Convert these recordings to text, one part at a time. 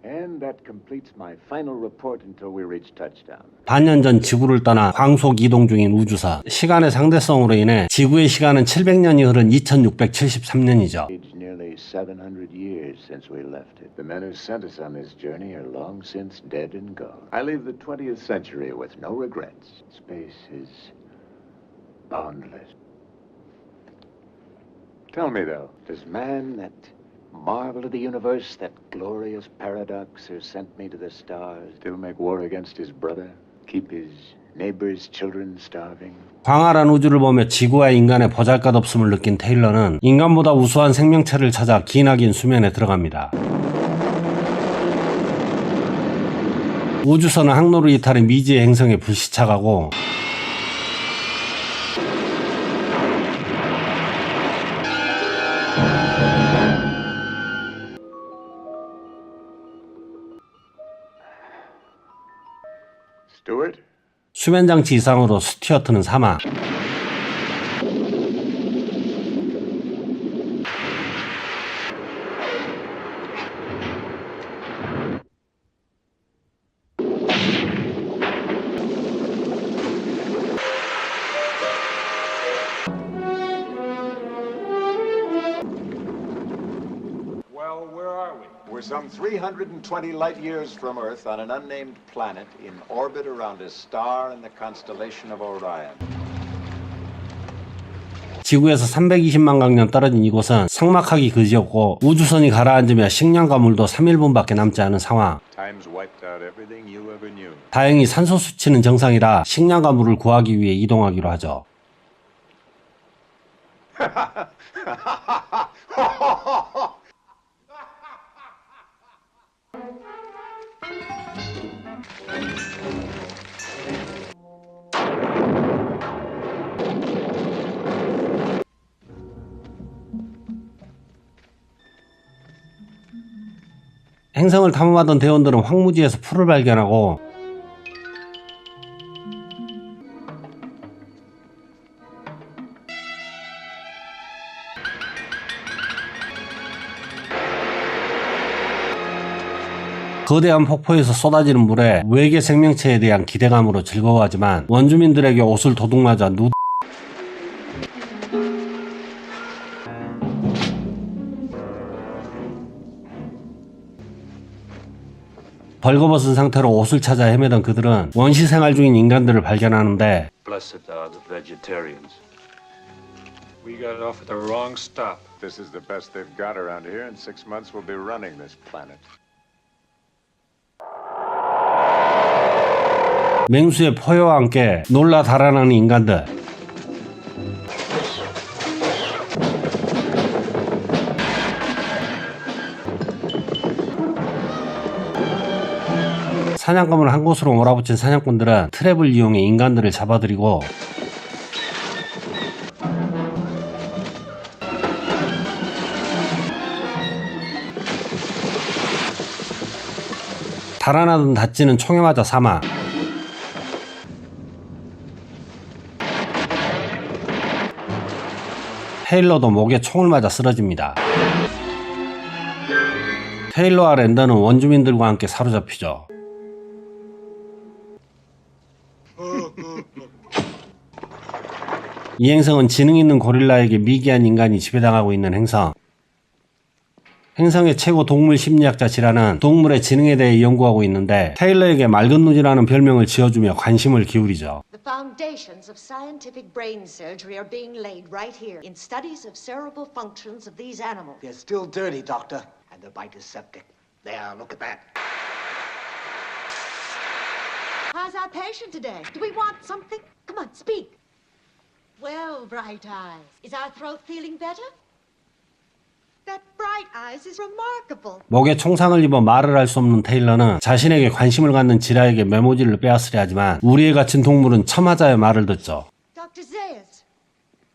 And that completes my final report until we reach touchdown. 반년 전 지구를 떠나 광속 이동 중인 우주선. 시간의 상대성으로 인해 지구의 시간은 700년이 흐른 2673년이죠. Nearly 700 years since we left it. The men who sent us on this journey are long since dead and gone. I leave the 20th century with no regrets. Space is boundless. Tell me though, does man, that marvel of the universe, that glorious paradox who sent me to the stars, still make war against his brother? Keep his neighbor's children starving? 광활한 우주를 보며 지구와 인간의 보잘것없음을 느낀 테일러는 인간보다 우수한 생명체를 찾아 기나긴 수면에 들어갑니다. 우주선은 항로를 이탈해 미지의 행성에 불시착하고 Stewart? 수면장치 이상으로 스튜어트는 사망. Well, where are we? We're some 320 light years from Earth on an unnamed planet in orbit around a star in the constellation of Orion. 지구에서 320만 광년 떨어진 이곳은 삭막하기 그지없고 우주선이 가라앉으며 식량과 물도 3일분밖에 남지 않은 상황. 다행히 산소 수치는 정상이라 식량과 물을 구하기 위해 이동하기로 하죠. 행성을 탐험하던 대원들은 황무지에서 풀을 발견하고 거대한 폭포에서 쏟아지는 물에 외계 생명체에 대한 기대감으로 즐거워하지만 원주민들에게 옷을 도둑맞아 벌거벗은 상태로 옷을 찾아 헤매던 그들은 원시 생활 중인 인간들을 발견하는데 Blessed are the vegetarians. We got off at the wrong stop. This is the best they've got around here. In 6 months we'll be running this planet. 맹수의 포효와 함께 놀라 달아나는 인간들. 사냥감을 한 곳으로 몰아붙인 사냥꾼들은 트랩을 이용해 인간들을 잡아들이고 달아나던 닷지는 총에 맞아 사망. 테일러도 목에 총을 맞아 쓰러집니다. 테일러와 랜던은 원주민들과 함께 사로잡히죠. 이 행성은 지능 있는 고릴라에게 미개한 인간이 지배당하고 있는 행성. 행성의 최고 동물 심리학자 지라는 동물의 지능에 대해 연구하고 있는데 테일러에게 맑은 눈이라는 별명을 지어주며 관심을 기울이죠. The foundations of scientific brain surgery are being laid right here in studies of cerebral functions of these animals. They're still dirty, Doctor, and the bite is septic. There, look at that. How's our patient today? Do we want something? Come on, speak. Well, Bright Eyes, is our throat feeling better? That Bright Eyes is remarkable. 목에 총상을 입어 말을 할 수 없는 테일러는 자신에게 관심을 갖는 지라에게 메모지를 빼앗으려 하지만 우리에 갇힌 동물은 처맞아야 말을 듣죠. Dr. Zayas.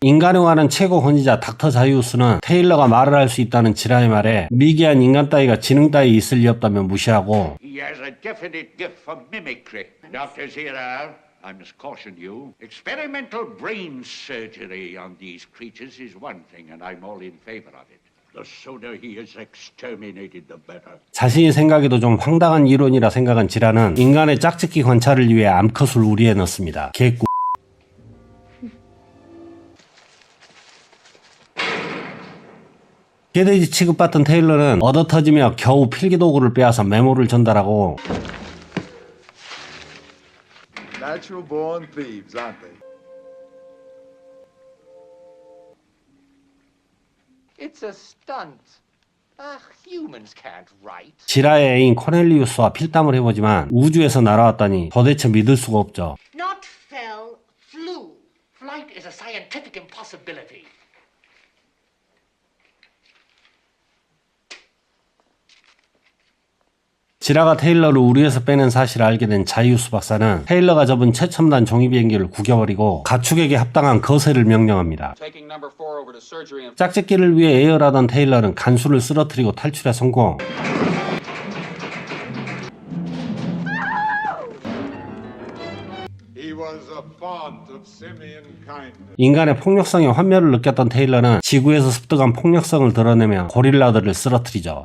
인간에 관한 최고 권위자 닥터 자이우스는 테일러가 말을 할 수 있다는 지라의 말에 미개한 인간 따위가 지능 따위 있을 리 없다며 무시하고 He has a definite gift for mimicry. Dr. Zira, I must caution you. Experimental brain surgery on these creatures is one thing, and I'm all in favor of it. The sooner he is exterminated, the better. 자신이 생각해도 좀 황당한 이론이라 생각한 지라는 인간의 짝짓기 관찰을 위해 암컷을 우리에 넣습니다. 개꿀. 개돼지 취급받던 테일러는 얻어터지며 겨우 필기도구를 빼앗아 메모를 전달하고 Natural born thieves, aren't they? It's a stunt. Humans can't write. 지라의 애인 코넬리우스와 필담을 해보지만 우주에서 날아왔다니 도대체 믿을 수가 없죠. Not fell, flew. Flight is a scientific impossibility. 지라가 테일러를 우주에서 빼낸 사실을 알게 된 자이우스 박사는 테일러가 접은 최첨단 종이비행기를 구겨버리고 가축에게 합당한 거세를 명령합니다. 짝짓기를 위해 애열하던 테일러는 간수를 쓰러뜨리고 탈출에 성공. He was a font of simian kindness. 인간의 폭력성에 환멸을 느꼈던 테일러는 지구에서 습득한 폭력성을 드러내며 고릴라들을 쓰러뜨리죠.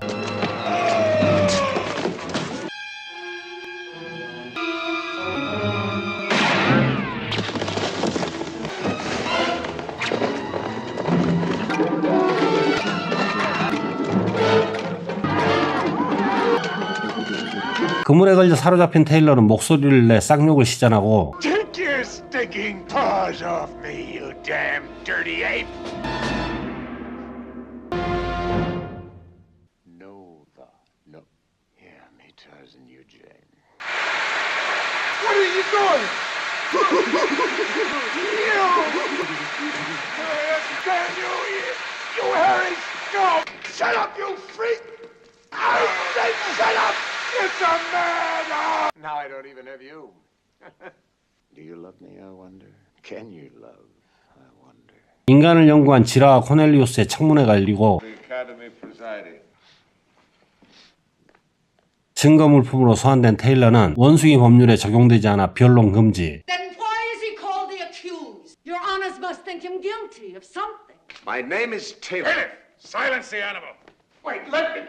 그물에 걸려 사로잡힌 테일러는 목소리를 내 쌍욕을 시전하고 Take your stinking paws off me, you damn dirty ape! Nova. No. Yeah, me Tarzan, you Jane. What are you doing? Damn you hairy scum! Shut up, you freak! I said shut up! It's a murder! Now I don't even have you. Do you love me, I wonder? Can you love, I wonder? 인간을 연구한 지라와 코넬리우스의 청문회가 열리고 The Academy presiding. 증거 물품으로 소환된 테일러는 원숭이 법률에 적용되지 않아 변론 금지. Then why is he called the accused? Your honors must think him guilty of something. My name is Taylor. Philip, silence the animal. Wait, let me...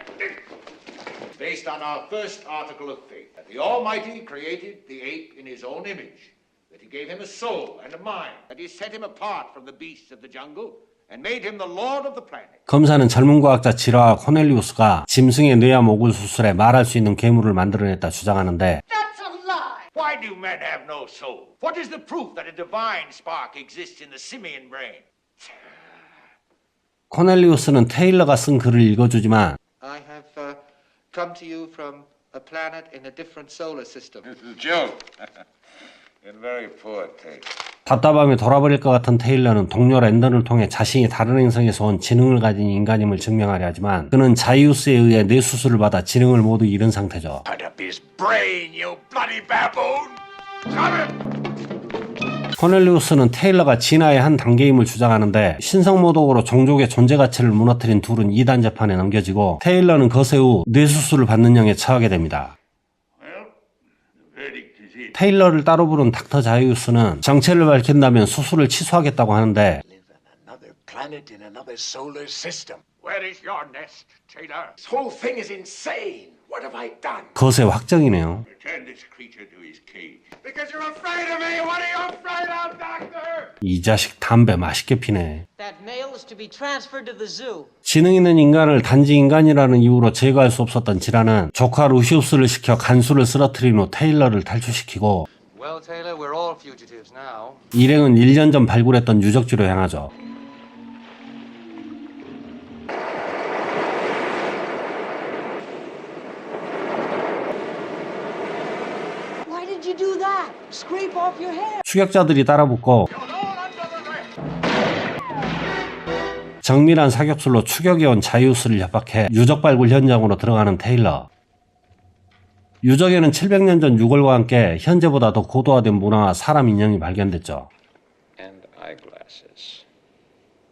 Based on our first article of faith, that the Almighty created the ape in his own image, that he gave him a soul and a mind, that he set him apart from the beasts of the jungle, and made him the lord of the planet. 검사는 젊은 과학자 지라와 코넬리우스가 짐승의 뇌와 목을 수술해 말할 수 있는 괴물을 만들어냈다 주장하는데 That's a lie. Why do men have no soul? What is the proof that a divine spark exists in the simian brain? 코넬리우스는 테일러가 쓴 글을 읽어주지만 I have come to you from a planet in a different solar system. This is a joke. In very poor taste. 답답함에 돌아버릴 것 같은 테일러는 동료 랜던을 통해 자신이 다른 행성에서 온 지능을 가진 인간임을 증명하려 하지만 그는 자이우스에 의해 뇌수술을 받아 지능을 모두 잃은 상태죠. Cut up his brain, you bloody baboon! Cut it! 코넬리우스는 테일러가 진화의 한 단계임을 주장하는데 신성모독으로 종족의 존재 가치를 무너뜨린 둘은 2단 재판에 넘겨지고 테일러는 거세 후 뇌수술을 받는 형에 처하게 됩니다. Well, the verdict is in. 테일러를 따로 부른 닥터 자이우스는 정체를 밝힌다면 수술을 취소하겠다고 하는데 Live on another planet in another solar system. Where is your nest, Taylor? This whole thing is insane. What have I done? 거세 확정이네요. Return this creature to his cage. Because you're afraid of me! What are you afraid of, Doctor? 이 자식 담배 맛있게 피네. That male is to be transferred to the zoo. 지능 있는 인간을 단지 인간이라는 이유로 제거할 수 없었던 지라는 조카 루시우스를 시켜 간수를 쓰러뜨린 후 테일러를 탈출시키고 Well, Taylor, we're all fugitives now. 일행은 1년 전 발굴했던 유적지로 향하죠. Why did you do that? Scrape off your hair. 추격자들이 따라붙고 정밀한 사격술로 추격해온 자이우스를 협박해 유적 발굴 현장으로 들어가는 테일러. 유적에는 700년 전 유골과 함께 현재보다 더 고도화된 문화와 사람 인형이 발견됐죠. And eyeglasses.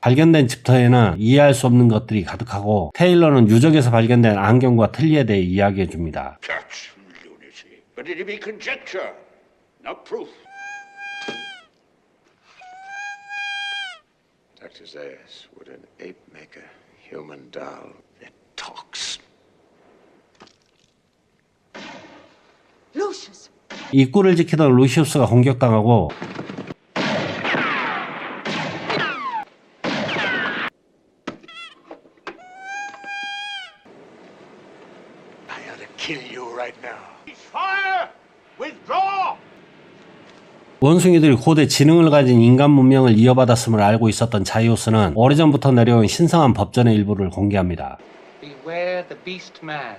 발견된 집터에는 이해할 수 없는 것들이 가득하고 테일러는 유적에서 발견된 안경과 틀니에 대해 이야기해줍니다. That's lunacy. But it'd be conjecture, not proof. Dr. Zayas, would an ape make a human doll. It talks. Lucius! 입구를 지키던 루시우스가 공격당하고 I ought to kill you right now. Fire! Withdraw! 원숭이들이 고대 지능을 가진 인간 문명을 이어받았음을 알고 있었던 자이오스는 오래전부터 내려온 신성한 법전의 일부를 공개합니다. Beware the beast man,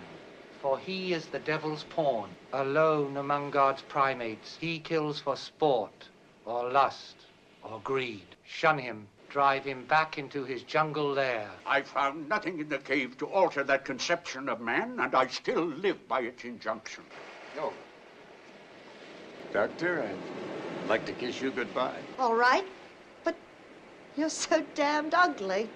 for he is the devil's pawn. Alone among God's primates, he kills for sport, or lust, or greed. Shun him, drive him back into his jungle lair. I found nothing in the cave to alter that conception of man, and I still live by its injunction. No. Doctor, I'd like to kiss you goodbye. All right, but you're so damned ugly.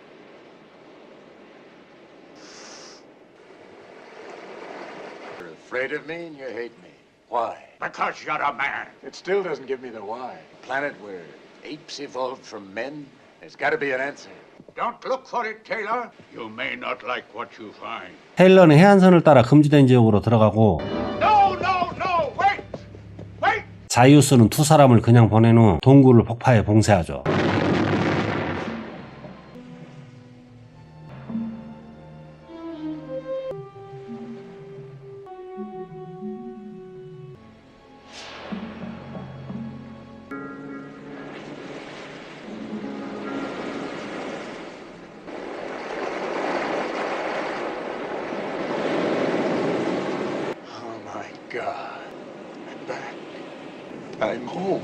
You're afraid of me and you hate me. Why? Because you're a man. It still doesn't give me the why. A planet where apes evolved from men? There's got to be an answer. Don't look for it, Taylor. You may not like what you find. 테일러는 해안선을 따라 금지된 지역으로 들어가고 No, no, no! Wait! Wait! 자이오스는 두 사람을 그냥 보낸 후 동굴을 폭파해 봉쇄하죠. God, I'm back. I'm home.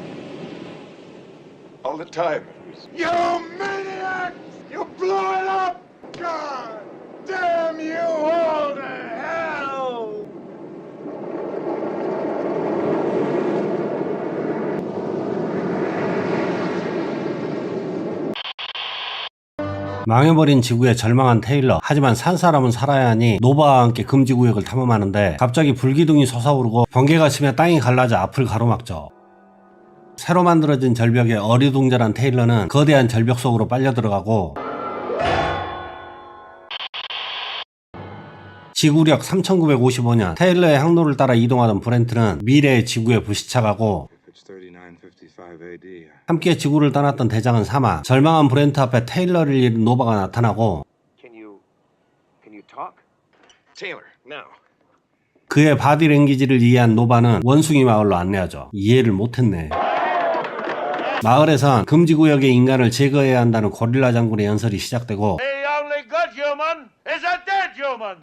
All the time it was... You maniac! You blew it up! God damn you all to hell! 망해버린 지구에 절망한 테일러. 하지만 산 사람은 살아야 하니 노바와 함께 금지구역을 탐험하는데 갑자기 불기둥이 솟아오르고 번개가 치며 땅이 갈라져 앞을 가로막죠. 새로 만들어진 절벽에 어리둥절한 테일러는 거대한 절벽 속으로 빨려 들어가고 지구력 3955년 테일러의 항로를 따라 이동하던 브렌트는 미래의 지구에 불시착하고 함께 지구를 떠났던 대장은 사망. 절망한 브렌트 앞에 테일러를 잃은 노바가 나타나고 그의 바디랭귀지를 이해한 노바는 원숭이 마을로 안내하죠. 이해를 못했네. 마을에선 금지구역의 인간을 제거해야 한다는 고릴라 장군의 연설이 시작되고 The only good human is a dead human!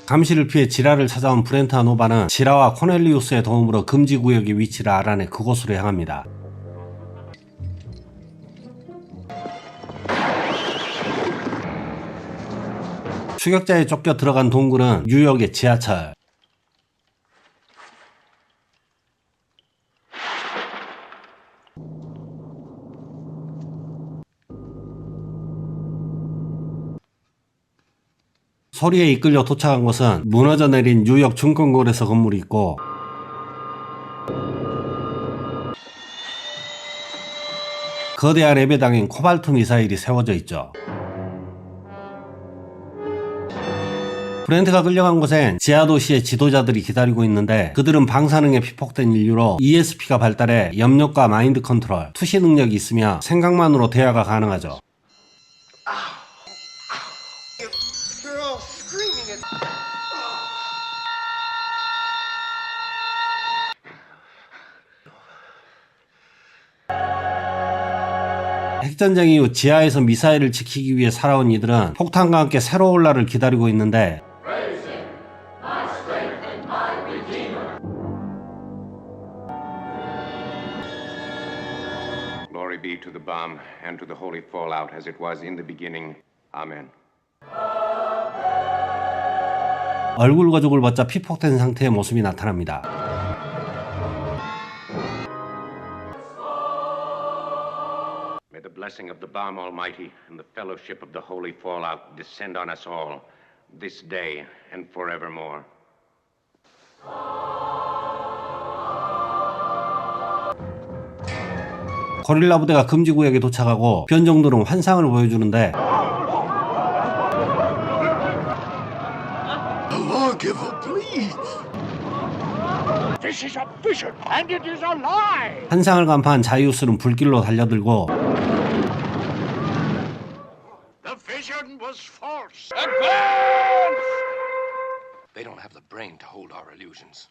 감시를 피해 지라를 찾아온 브렌트와 노바는 지라와 코넬리우스의 도움으로 금지구역의 위치를 알아내 그곳으로 향합니다. 추격자에 쫓겨 들어간 동굴은 뉴욕의 지하철. 소리에 이끌려 도착한 곳은 무너져 내린 뉴욕 증권거래소 건물이 있고 거대한 랩에 당긴 코발트 미사일이 세워져 있죠. 브렌트가 끌려간 곳엔 지하도시의 지도자들이 기다리고 있는데 그들은 방사능에 피폭된 인류로 ESP가 발달해 염력과 마인드 컨트롤, 투시 능력이 있으며 생각만으로 대화가 가능하죠. 핵전쟁 이후 지하에서 미사일을 지키기 위해 살아온 이들은 폭탄과 함께 새로운 날을 기다리고 있는데 Glory be to the bomb and to the holy fallout as it was in the beginning. Amen. 얼굴 거죽을 벗자 피폭된 상태의 모습이 나타납니다. May the blessing of the bomb almighty and the fellowship of the holy fallout descend on us all this day and forevermore. 고릴라 부대가 금지구역에 도착하고 변종들은 환상을 보여주는데 The lawgiver, please. This is a vision, and it is a lie. 환상을 간파한 자이우스는 불길로 달려들고 The vision was false. They don't have the brain to hold our illusions.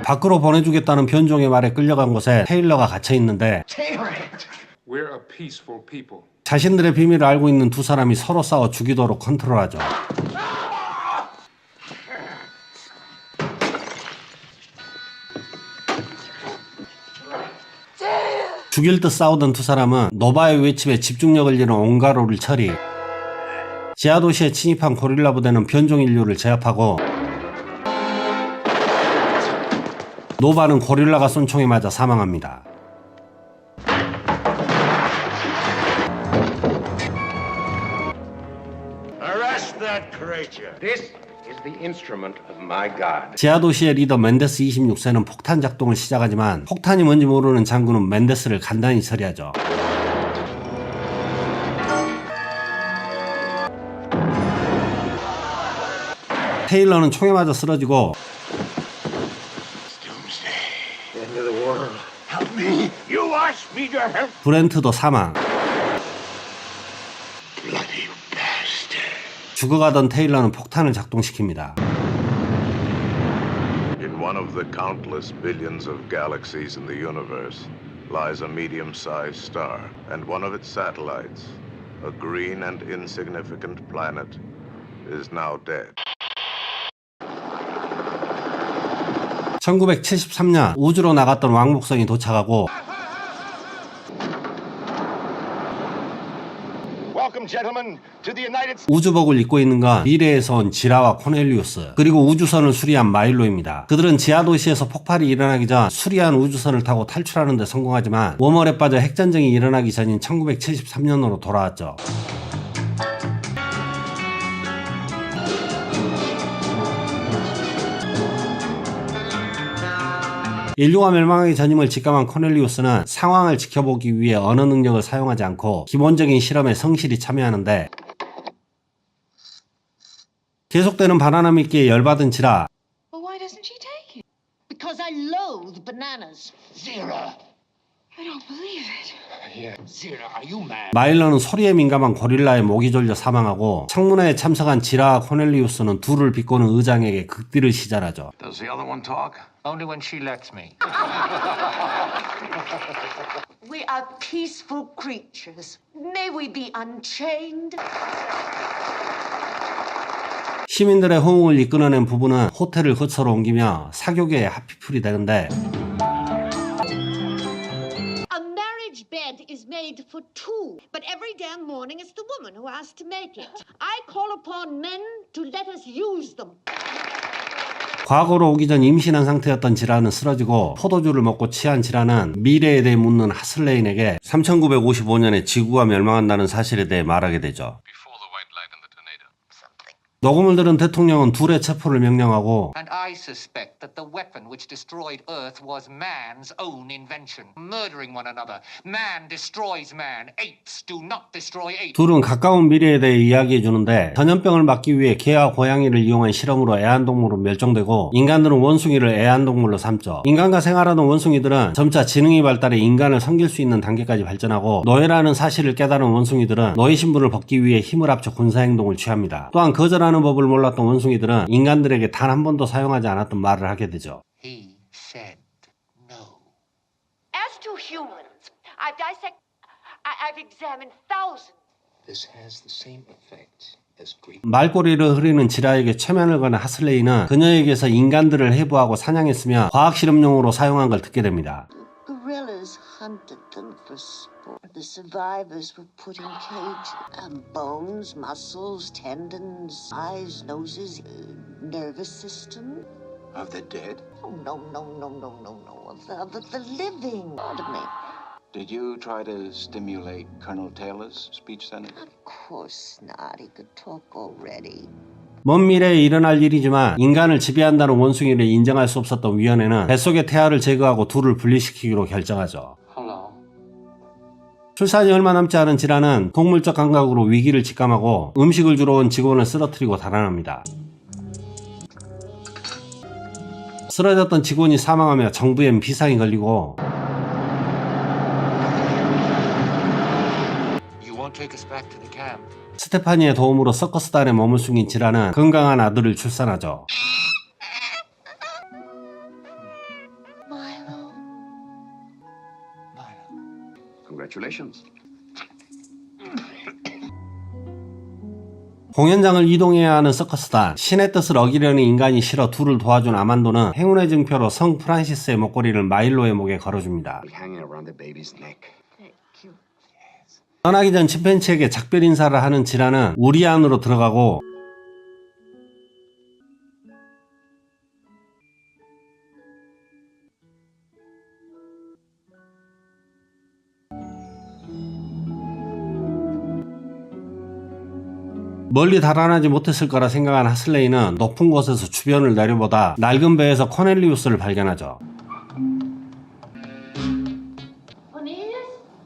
밖으로 보내주겠다는 변종의 말에 끌려간 곳에 테일러가 갇혀있는데 We're a peaceful people. 자신들의 비밀을 알고 있는 두 사람이 서로 싸워 죽이도록 컨트롤하죠. 죽일 듯 싸우던 두 사람은 노바의 외침에 집중력을 잃은 옹가로를 처리. 지하 도시에 침입한 고릴라 부대는 변종 인류를 제압하고 노바는 고릴라가 쏜 총에 맞아 사망합니다. Arrest that creature. This is the instrument of my God. 지하 도시의 리더 멘데스 26세는 폭탄 작동을 시작하지만 폭탄이 뭔지 모르는 장군은 멘데스를 간단히 처리하죠. 테일러는 총에 맞아 쓰러지고 End of the world. Help me. You asked me to help. 브렌트도 사망. Bloody bastard. 죽어가던 테일러는 폭탄을 작동시킵니다. In one of the countless billions of galaxies in the universe lies a medium-sized star, and one of its satellites, a green and insignificant planet, is now dead. 1973년 우주로 나갔던 왕복선이 도착하고 Welcome, gentlemen, to the United 우주복을 입고 있는 건 미래에서 온 지라와 코넬리우스 그리고 우주선을 수리한 마일로입니다. 그들은 지하도시에서 폭발이 일어나기 전 수리한 우주선을 타고 탈출하는 데 성공하지만 웜홀에 빠져 핵전쟁이 일어나기 전인 1973년으로 돌아왔죠. 인류가 멸망하기 전임을 직감한 코넬리우스는 상황을 지켜보기 위해 언어 능력을 사용하지 않고 기본적인 실험에 성실히 참여하는데 계속되는 바나나 믿기에 열받은 지라 Well, why doesn't she take it? Because I loathe bananas. Zira. I don't believe it. Zira, are you mad? 마일러는 소리에 민감한 고릴라에 목이 졸려 사망하고 청문회에 참석한 지라와 코넬리우스는 둘을 비꼬는 의장에게 극딜을 시전하죠. Does the other one talk? Only when she lets me. We are peaceful creatures. May we be unchained? 시민들의 호응을 이끌어낸 부부는 호텔을 거처로 옮기며 사교계의 하피풀이 되는데 Bed is made for two, but every damn morning it's the woman who has to make it. I call upon men to let us use them. 과거로 오기 전 임신한 상태였던 지라는 쓰러지고 포도주를 먹고 취한 지라는 미래에 대해 묻는 하슬레인에게 3955년에 지구가 멸망한다는 사실에 대해 말하게 되죠. 녹음을 들은 대통령은 둘의 체포를 명령하고 And I suspect that the weapon which destroyed Earth was man's own invention. Murdering one another. Man destroys man. Apes do not destroy apes. 둘은 가까운 미래에 대해 이야기해 주는데 전염병을 막기 위해 개와 고양이를 이용한 실험으로 애완동물은 멸종되고 인간들은 원숭이를 애완동물로 삼죠. 인간과 생활하던 원숭이들은 점차 지능이 발달해 인간을 섬길 수 있는 단계까지 발전하고 노예라는 사실을 깨달은 원숭이들은 노예 신분을 벗기 위해 힘을 합쳐 군사행동을 취합니다. 또한 거절하는 법을 몰랐던 원숭이들은 인간들에게 단 한 번도 사용하지 않았던 말을 하게 되죠. He said no. As to humans, I've examined thousands. This has the same effect as Greek. 말꼬리를 흐리는 지라에게 최면을 거는 하슬레이는 그녀에게서 인간들을 해부하고 사냥했으며 과학실험용으로 사용한 걸 듣게 됩니다. Gorillas hunted them for sport. The survivors were put in cages. Bones, muscles, tendons, eyes, noses, nervous system. Of the dead? Oh, no. Of the living. Pardon me. Did you try to stimulate Colonel Taylor's speech, Senator? Of course not. He could talk already. 먼 미래에 일어날 일이지만 인간을 지배한다는 원숭이를 인정할 수 없었던 위원회는 뱃속의 태아를 제거하고 둘을 분리시키기로 결정하죠. 출산이 얼마 남지 않은 지라는 동물적 감각으로 위기를 직감하고 음식을 주러 온 직원을 쓰러뜨리고 달아납니다. 쓰러졌던 직원이 사망하며 정부엔 비상이 걸리고 스테파니의 도움으로 서커스단에 머물숙인 지라는 건강한 아들을 출산하죠. Congratulations. 공연장을 이동해야 하는 서커스단. 신의 뜻을 어기려는 인간이 싫어 둘을 도와준 아만도는 행운의 증표로 성 프란시스의 목걸이를 마일로의 목에 걸어줍니다. 떠나기 전 침팬치에게 작별 인사를 하는 지라는 우리 안으로 들어가고 멀리 달아나지 못했을 거라 생각한 하슬레이는 높은 곳에서 주변을 내려보다 낡은 배에서 코넬리우스를 발견하죠.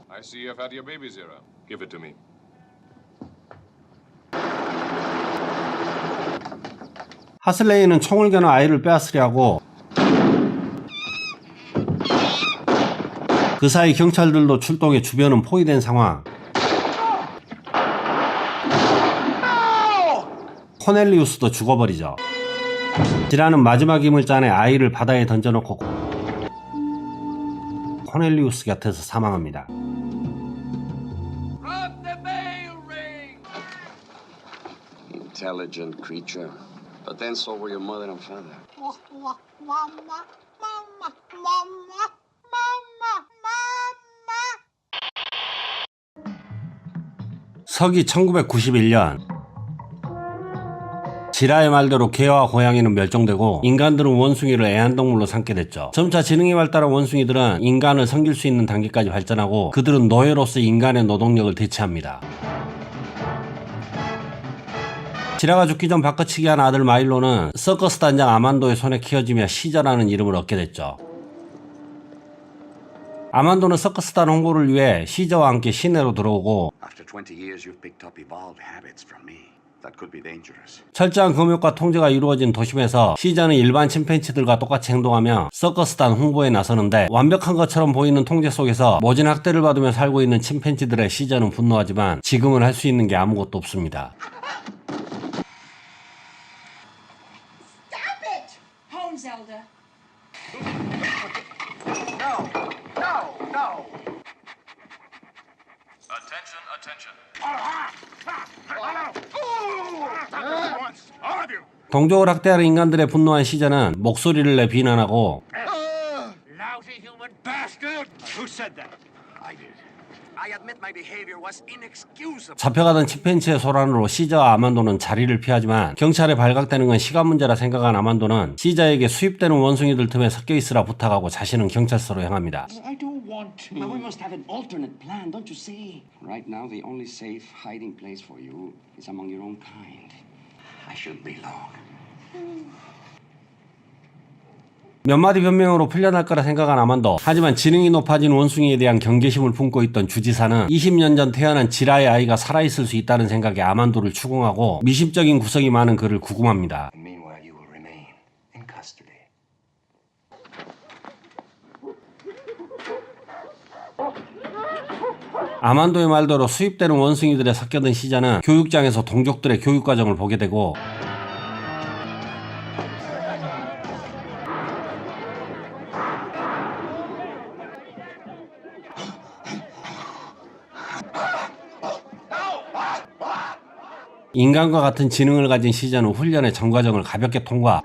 I see you've had your baby, Zero. Give it to me. 하슬레이는 총을 겨누 아이를 빼앗으려 하고 그 사이 경찰들도 출동해 주변은 포위된 상황. 코넬리우스도 죽어버리죠. 지라는 마지막 힘을 짜내 아이를 바다에 던져놓고 코넬리우스 곁에서 사망합니다. Intelligent creature. But then so were your mother and father. 서기 1991년 지라의 말대로 개와 고양이는 멸종되고 인간들은 원숭이를 애완동물로 삼게 됐죠. 점차 지능이 발달한 원숭이들은 인간을 섬길 수 있는 단계까지 발전하고 그들은 노예로서 인간의 노동력을 대체합니다. 지라가 죽기 전 바꿔치기 한 아들 마일로는 서커스 단장 아만도의 손에 키워지며 시저라는 이름을 얻게 됐죠. 아만도는 서커스단 홍보를 위해 시저와 함께 시내로 들어오고 철저한 검역과 통제가 이루어진 도심에서 시저는 일반 침팬치들과 똑같이 행동하며 서커스단 홍보에 나서는데 완벽한 것처럼 보이는 통제 속에서 모진 학대를 받으며 살고 있는 침팬치들의 시저는 분노하지만 지금은 할 수 있는 게 아무것도 없습니다. Zelda. No. Attention. 동족을 학대하는 인간들의 분노한 시저는 목소리를 내 비난하고 Lousy human bastard! Who said that? I did. I admit my behavior was inexcusable. 잡혀가던 침팬치의 소란으로 시저와 아만도는 자리를 피하지만 경찰에 발각되는 건 시간 문제라 생각한 아만도는 시저에게 수입되는 원숭이들 틈에 섞여 있으라 부탁하고 자신은 경찰서로 향합니다. I don't want to. But we must have an alternate plan, don't you see? Right now, the only safe hiding place for you is among your own kind. I shouldn't be long. 몇 마디 변명으로 풀려날 거라 생각한 아만도. 하지만 지능이 높아진 원숭이에 대한 경계심을 품고 있던 주지사는 20년 전 태어난 지라의 아이가 살아있을 수 있다는 생각에 아만도를 추궁하고 미심적인 구석이 많은 그를 구금합니다. 아만도의 말대로 수입되는 원숭이들에 섞여든 시저는 교육장에서 동족들의 교육과정을 보게 되고 인간과 같은 지능을 가진 시저는 훈련의 전 과정을 가볍게 통과.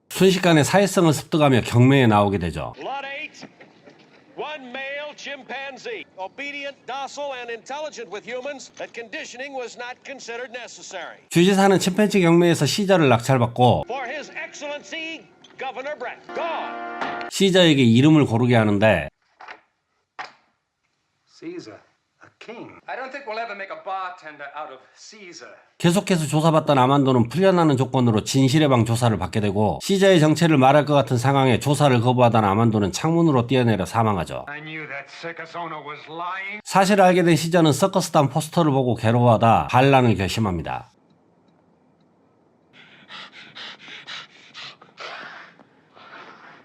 순식간에 사회성을 습득하며 경매에 나오게 되죠. One male chimpanzee, obedient, docile, and intelligent with humans, that conditioning was not considered necessary. 주지사는 침팬지 경매에서 시저를 낙찰받고 For His Excellency, Governor Brett. Gone. 시저에게 이름을 고르게 하는데 Caesar, a king. I don't think we'll ever make a bartender out of Caesar. 계속해서 조사받던 아만도는 풀려나는 조건으로 진실의 방 조사를 받게 되고 시자의 정체를 말할 것 같은 상황에 조사를 거부하던 아만도는 창문으로 뛰어내려 사망하죠. I knew that circus owner was lying. 사실을 알게 된 시자는 서커스단 포스터를 보고 괴로워하다 반란을 결심합니다.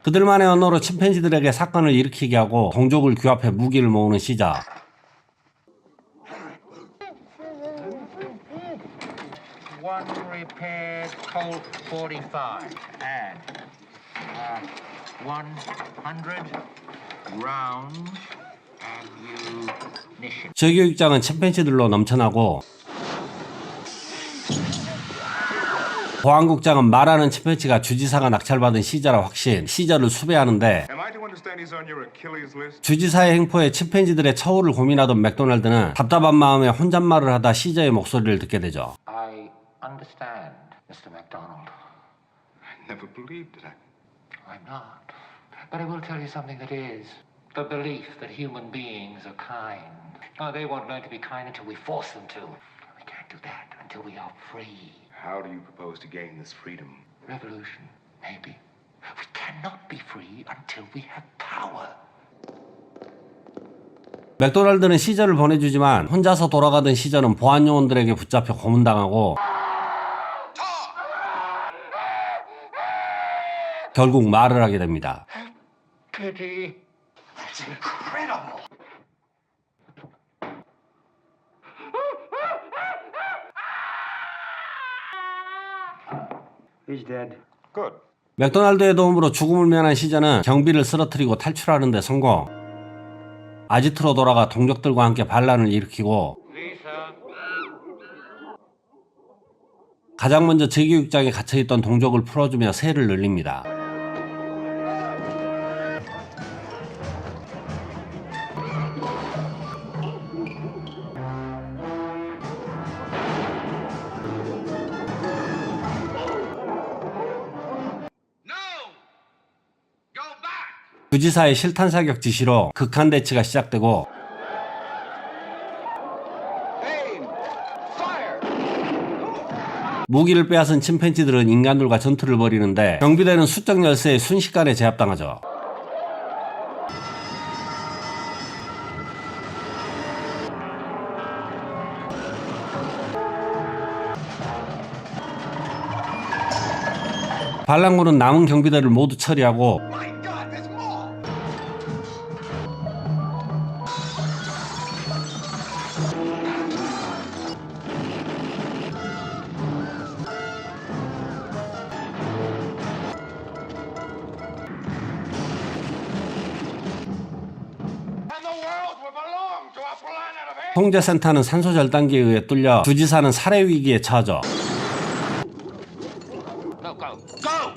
그들만의 언어로 침팬지들에게 사건을 일으키게 하고 동족을 규합해 무기를 모으는 시자. One repaired Colt 45 and 100 rounds ammunition. 저교육장은 침팬지들로 넘쳐나고 보안국장은 말하는 침팬지가 주지사가 낙찰받은 시자라 확신, 시자를 수배하는데 주지사의 행포에 침팬지들의 처우를 고민하던 맥도날드는 답답한 마음에 혼잣말을 하다 시자의 목소리를 듣게 되죠. I understand, Mr. MacDonald. I never believed it. I'm not. But I will tell you something that is. The belief that human beings are kind. Oh, they won't learn to be kind until we force them to. We can't do that until we are free. How do you propose to gain this freedom? Revolution, maybe. We cannot be free until we have power. 맥도날드는 시저를 보내주지만 혼자서 돌아가던 시저는 보안 요원들에게 붙잡혀 고문당하고 결국 말을 하게 됩니다. Pity. That's incredible. He's dead. Good. 맥도날드의 도움으로 죽음을 면한 시저는 경비를 쓰러뜨리고 탈출하는 데 성공. 아지트로 돌아가 동족들과 함께 반란을 일으키고 가장 먼저 재교육장에 갇혀있던 동족을 풀어주며 세를 늘립니다. 주지사의 실탄 사격 지시로 극한 대치가 시작되고 무기를 빼앗은 침팬지들은 인간들과 전투를 벌이는데 경비대는 수적 열세에 순식간에 제압당하죠. 반란군은 남은 경비대를 모두 처리하고 통제센터는 산소 절단기에 의해 뚫려 주지사는 살해 위기에 처하죠. No, go. Go!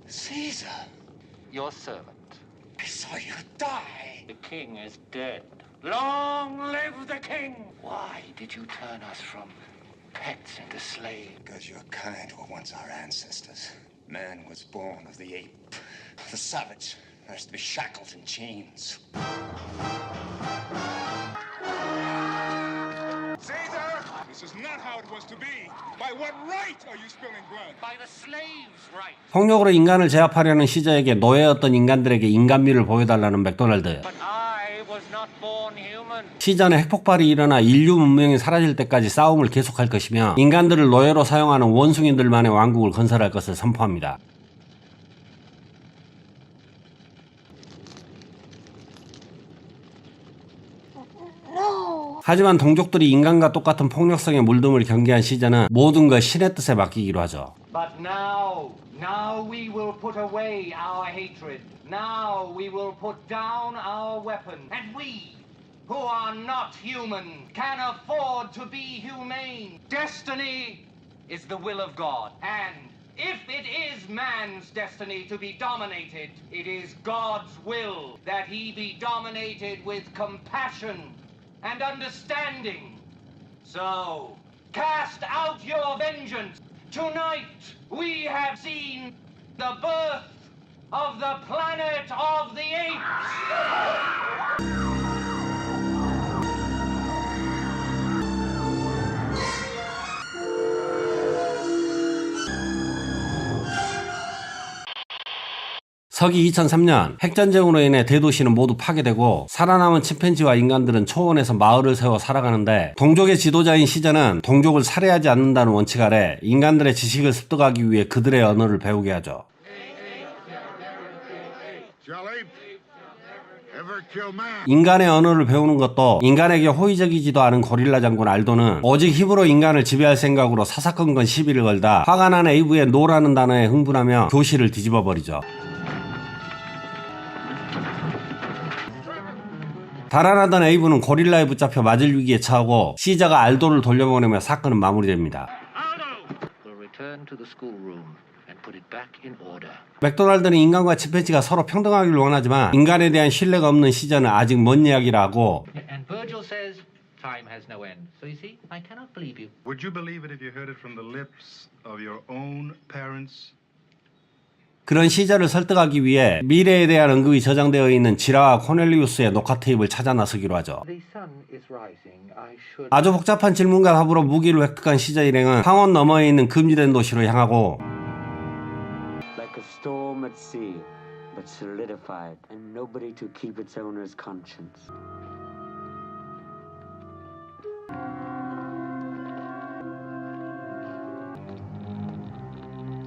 Caesar, your servant. I saw you die. The king is dead. Long live the king! Why did you turn us from pets into slaves? Because your kind were once our ancestors. Man was born of the ape, the savage. Has to be shackled in chains. Caesar! This is not how it was to be. By what right are you spilling blood? By the slaves' right. 폭력으로 인간을 제압하려는 시저에게 노예였던 인간들에게 인간미를 보여달라는 맥도날드. But I was not born human. 시저는 핵폭발이 일어나 인류 문명이 사라질 때까지 싸움을 계속할 것이며 인간들을 노예로 사용하는 원숭이들만의 왕국을 건설할 것을 선포합니다. 하지만 동족들이 인간과 똑같은 폭력성의 물듦을 경계한 시저는 모든 걸 신의 뜻에 맡기기로 하죠. But now we will put away our hatred. Now we will put down our weapon. And we, who are not human, can afford to be humane. Destiny is the will of God. And if it is man's destiny to be dominated, it is God's will that he be dominated with compassion and understanding. So, cast out your vengeance. Tonight, we have seen the birth of the planet of the apes! 서기 2003년 핵전쟁으로 인해 대도시는 모두 파괴되고 살아남은 침팬지와 인간들은 초원에서 마을을 세워 살아가는데 동족의 지도자인 시저는 동족을 살해하지 않는다는 원칙 아래 인간들의 지식을 습득하기 위해 그들의 언어를 배우게 하죠. 인간의 언어를 배우는 것도 인간에게 호의적이지도 않은 고릴라 장군 알도는 오직 힘으로 인간을 지배할 생각으로 사사건건 시비를 걸다 화가 난 에이브의 노라는 단어에 흥분하며 교실을 뒤집어 버리죠. 달아나던 에이브는 고릴라에 붙잡혀 맞을 위기에 처하고 시저가 알도를 돌려보내며 사건은 마무리됩니다. 맥도날드는 인간과 침팬지가 서로 평등하기를 원하지만 인간에 대한 신뢰가 없는 시저는 아직 먼 이야기라고 Would you believe it if you heard it from the lips of your own parents? 그런 시저를 설득하기 위해 미래에 대한 언급이 저장되어 있는 지라와 코넬리우스의 녹화 테이프를 찾아 나서기로 하죠. 아주 복잡한 질문과 답으로 무기를 획득한 시저 일행은 황혼 너머에 있는 금지된 도시로 향하고 Like a storm at sea, but solidified, and nobody to keep its owner's conscience.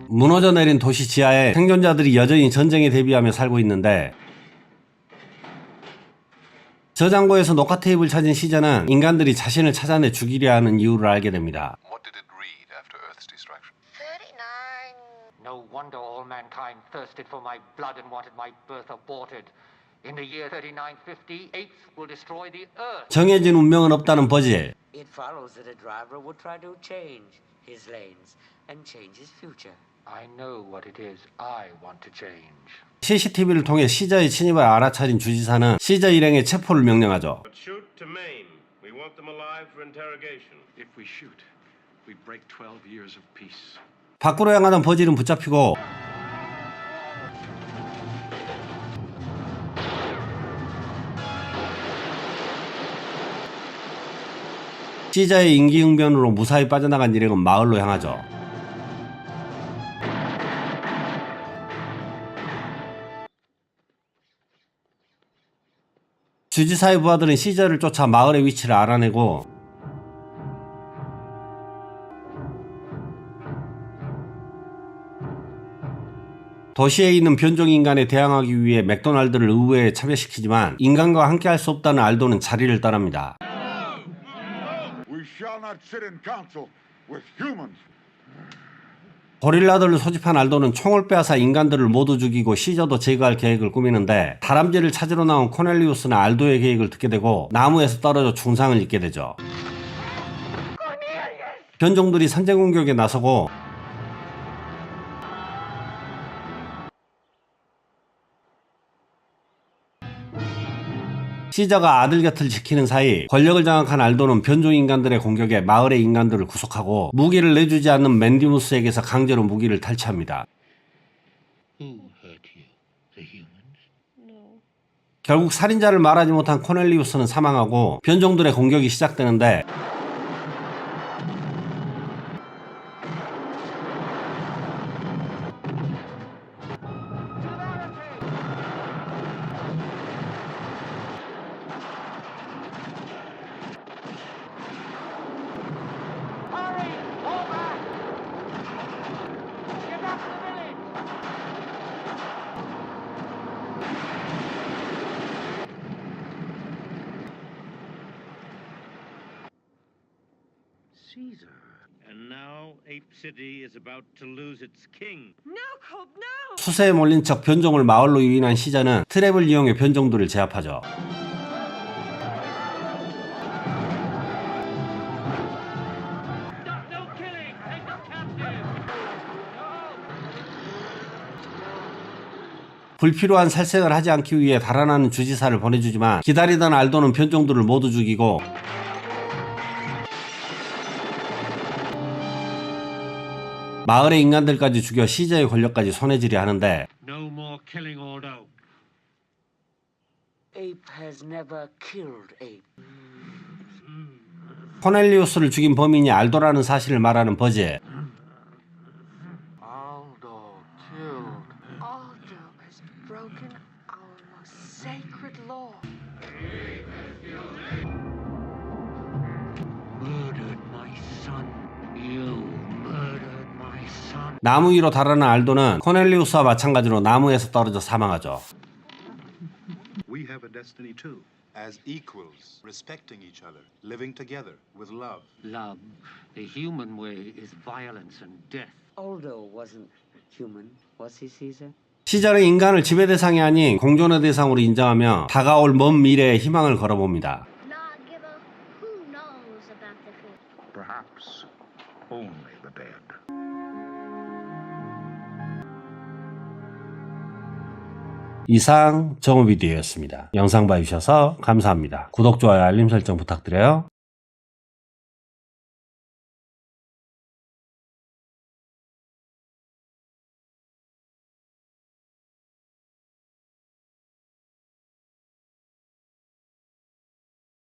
무너져 내린 도시 지하에 생존자들이 여전히 전쟁에 대비하며 살고 있는데 저장고에서 녹화 테이프를 찾은 시저는 인간들이 자신을 찾아내 죽이려 하는 이유를 알게 됩니다. No wonder all mankind thirsted for my blood and wanted my birth aborted. In the year 3950, apes will destroy the earth. 정해진 운명은 없다는 버질. It follows that a driver will try to change his lanes and change his future. I know what it is I want to change. CCTV를 통해 시저의 진입을 알아차린 주지사는 시저 일행의 체포를 명령하죠. Shoot to maim. We want them alive for interrogation. If we shoot, we break 12 years of peace. 밖으로 향하던 버질은 붙잡히고 시저의 인기응변으로 무사히 빠져나간 일행은 마을로 향하죠. 주지사의 부하들은 시저를 쫓아 마을의 위치를 알아내고 도시에 있는 변종인간에 대항하기 위해 맥도날드를 의회에 참여시키지만 인간과 함께할 수 없다는 알도는 자리를 떠납니다. We shall not sit in council with humans. 고릴라들을 소집한 알도는 총을 빼앗아 인간들을 모두 죽이고 시저도 제거할 계획을 꾸미는데 다람쥐를 찾으러 나온 코넬리우스는 알도의 계획을 듣게 되고 나무에서 떨어져 중상을 입게 되죠. 변종들이 선제 공격에 나서고 시저가 아들 곁을 지키는 사이 권력을 장악한 알도는 변종인간들의 공격에 마을의 인간들을 구속하고 무기를 내주지 않는 맨디무스에게서 강제로 무기를 탈취합니다. 결국 살인자를 말하지 못한 코넬리우스는 사망하고 변종들의 공격이 시작되는데 Caesar. And now Ape City is about to lose its king. No, Cobb, no! 수세에 몰린 척 변종을 마을로 유인한 시저는 트랩을 이용해 변종들을 제압하죠. 불필요한 살생을 하지 않기 위해 달아나는 주지사를 보내주지만 기다리던 알도는 변종들을 모두 죽이고 마을의 인간들까지 죽여 시저의 권력까지 손해질이 하는데 No more killing Aldo. Ape has never killed ape. 코넬리우스를 죽인 범인이 알도라는 사실을 말하는 버제. Aldo killed. Aldo has broken our most sacred law. Murdered my son. You murdered my son. 나무 위로 달아난 알도는 코넬리우스와 마찬가지로 나무에서 떨어져 사망하죠. We have a destiny too, as equals, respecting each other, living together with love. Love. The human way is violence and death. Aldo wasn't human, was he, Caesar? 시절의 인간을 지배 대상이 아닌 공존의 대상으로 인정하며 다가올 먼 미래에 희망을 걸어봅니다. Perhaps only the dead. 이상 정우비디오였습니다. 영상 봐주셔서 감사합니다. 구독, 좋아요, 알림 설정 부탁드려요.